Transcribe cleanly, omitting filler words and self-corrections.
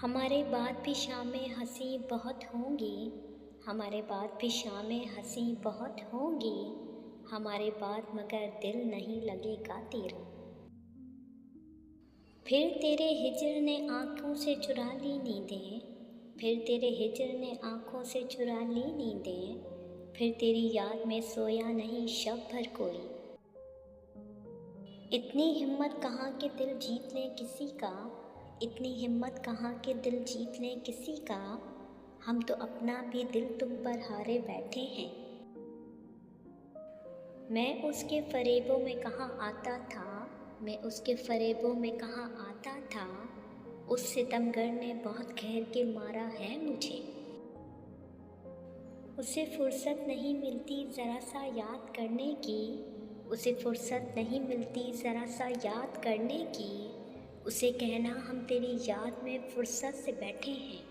हमारे बाद भी शामें हँसी बहुत होंगी, हमारे बाद भी शामें हँसी बहुत होंगी, हमारे बाद मगर दिल नहीं लगेगा तेरा। फिर तेरे हिज्र ने आँखों से चुरा ली नींदें, फिर तेरे हिज्र ने आँखों से चुरा ली नींदें, फिर तेरी याद में सोया नहीं शब भर कोई। इतनी हिम्मत कहाँ के दिल जीत ले किसी का, इतनी हिम्मत कहाँ के दिल जीत लें किसी का, हम तो अपना भी दिल तुम पर हारे बैठे हैं। मैं उसके फ़रेबों में कहाँ आता था, मैं उसके फ़रेबों में कहाँ आता था, उस सितमगर ने बहुत घेर के मारा है मुझे। उसे फुर्सत नहीं मिलती ज़रा सा याद करने की, उसे फुर्सत नहीं मिलती ज़रा सा याद करने की, उसे कहना हम तेरी याद में फुर्सत से बैठे हैं।